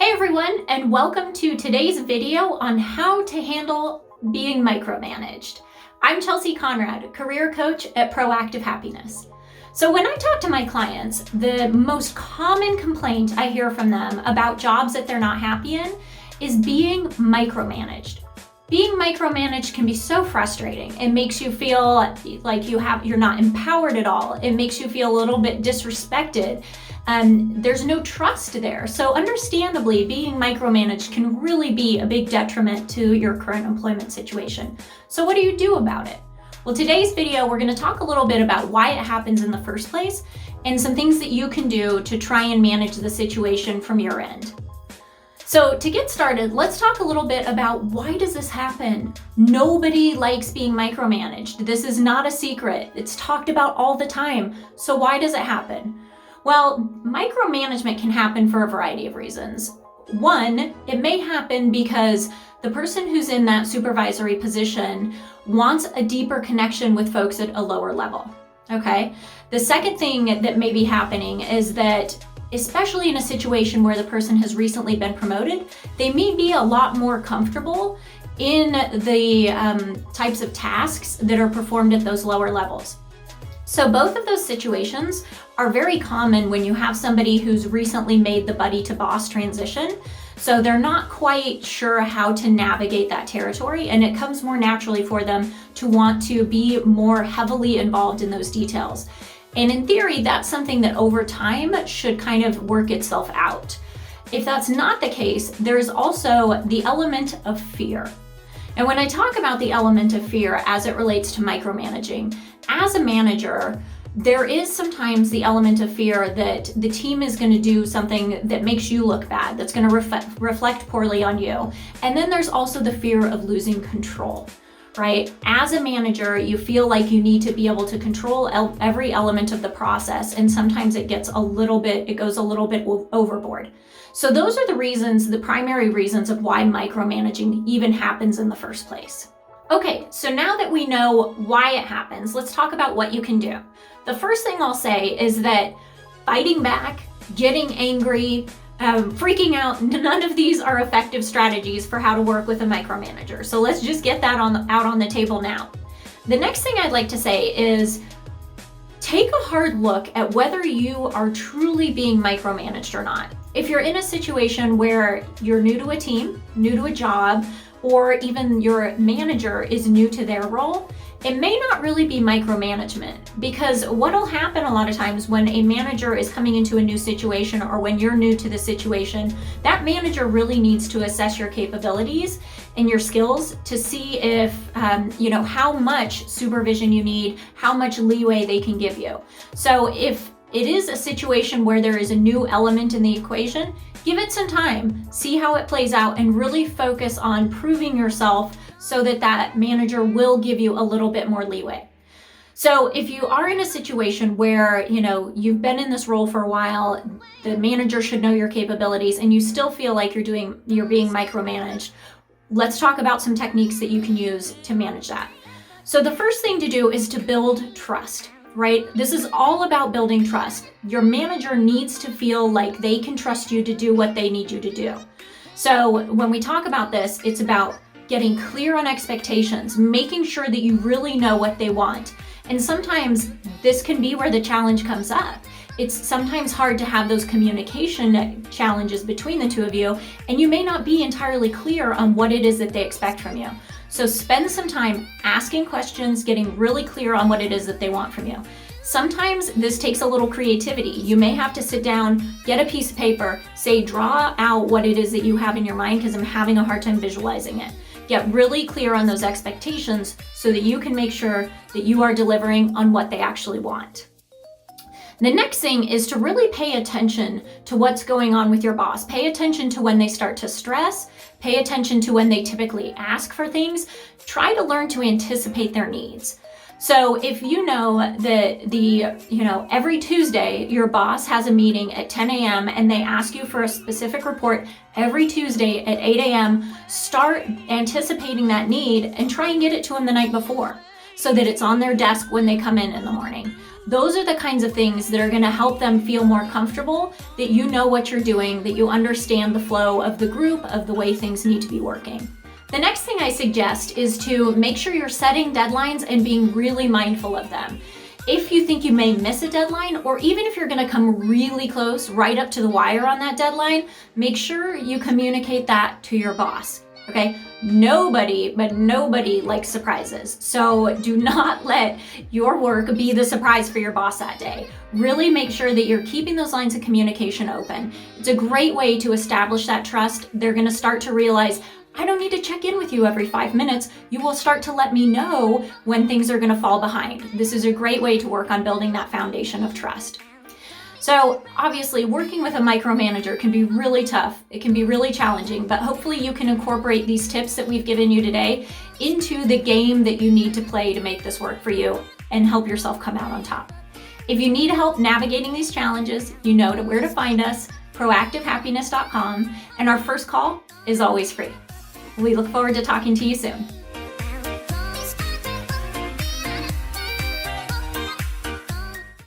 Hey everyone, and welcome to today's video on how to handle being micromanaged. I'm Chelsea Conrad, career coach at Proactive Happiness. So when I talk to my clients, the most common complaint I hear from them about jobs that they're not happy in is being micromanaged. Being micromanaged can be so frustrating. It makes you feel like you're not empowered at all. It makes you feel a little bit disrespected. There's no trust there. So understandably, being micromanaged can really be a big detriment to your current employment situation. So what do you do about it? Well, today's video, we're going to talk a little bit about why it happens in the first place and some things that you can do to try and manage the situation from your end. So to get started, let's talk a little bit about why does this happen? Nobody likes being micromanaged. This is not a secret. It's talked about all the time. So why does it happen? Well, micromanagement can happen for a variety of reasons. One, it may happen because the person who's in that supervisory position wants a deeper connection with folks at a lower level, okay? The second thing that may be happening is that, especially in a situation where the person has recently been promoted, they may be a lot more comfortable in the types of tasks that are performed at those lower levels. So both of those situations are very common when you have somebody who's recently made the buddy to boss transition. So they're not quite sure how to navigate that territory, and it comes more naturally for them to want to be more heavily involved in those details. And in theory, that's something that over time should kind of work itself out. If that's not the case, there's also the element of fear. And when I talk about the element of fear as it relates to micromanaging, as a manager, there is sometimes the element of fear that the team is going to do something that makes you look bad, that's going to reflect poorly on you. And then there's also the fear of losing control, right? As a manager, you feel like you need to be able to control every element of the process, and sometimes it goes a little bit overboard. So those are the reasons, the primary reasons of why micromanaging even happens in the first place. Okay, so now that we know why it happens, let's talk about what you can do. The first thing I'll say is that fighting back, getting angry, freaking out, none of these are effective strategies for how to work with a micromanager. So let's just get that out on the table now. The next thing I'd like to say is take a hard look at whether you are truly being micromanaged or not. If you're in a situation where you're new to a team, new to a job, or even your manager is new to their role, it may not really be micromanagement, because what'll happen a lot of times when a manager is coming into a new situation, or when you're new to the situation, that manager really needs to assess your capabilities and your skills to see if, how much supervision you need, how much leeway they can give you. So if it is a situation where there is a new element in the equation, give it some time, see how it plays out, and really focus on proving yourself so that that manager will give you a little bit more leeway. So if you are in a situation where, you've been in this role for a while, the manager should know your capabilities, and you still feel like you're being micromanaged, let's talk about some techniques that you can use to manage that. So the first thing to do is to build trust. Right? This is all about building trust. Your manager needs to feel like they can trust you to do what they need you to do. So when we talk about this, it's about getting clear on expectations, making sure that you really know what they want. And sometimes this can be where the challenge comes up. It's sometimes hard to have those communication challenges between the two of you, and you may not be entirely clear on what it is that they expect from you. So spend some time asking questions, getting really clear on what it is that they want from you. Sometimes this takes a little creativity. You may have to sit down, get a piece of paper, draw out what it is that you have in your mind, because I'm having a hard time visualizing it. Get really clear on those expectations so that you can make sure that you are delivering on what they actually want. The next thing is to really pay attention to what's going on with your boss. Pay attention to when they start to stress. Pay attention to when they typically ask for things. Try to learn to anticipate their needs. So if you know that every Tuesday your boss has a meeting at 10 a.m. and they ask you for a specific report every Tuesday at 8 a.m., start anticipating that need and try and get it to them the night before, so that it's on their desk when they come in the morning. Those are the kinds of things that are going to help them feel more comfortable, that you know what you're doing, that you understand the flow of the group, of the way things need to be working. The next thing I suggest is to make sure you're setting deadlines and being really mindful of them. If you think you may miss a deadline, or even if you're going to come really close, right up to the wire on that deadline, make sure you communicate that to your boss. Okay? Nobody likes surprises. So do not let your work be the surprise for your boss that day. Really make sure that you're keeping those lines of communication open. It's a great way to establish that trust. They're going to start to realize, I don't need to check in with you every 5 minutes. You will start to let me know when things are going to fall behind. This is a great way to work on building that foundation of trust. So obviously, working with a micromanager can be really tough. It can be really challenging, but hopefully you can incorporate these tips that we've given you today into the game that you need to play to make this work for you and help yourself come out on top. If you need help navigating these challenges, you know where to find us, proactivehappiness.com, and our first call is always free. We look forward to talking to you soon.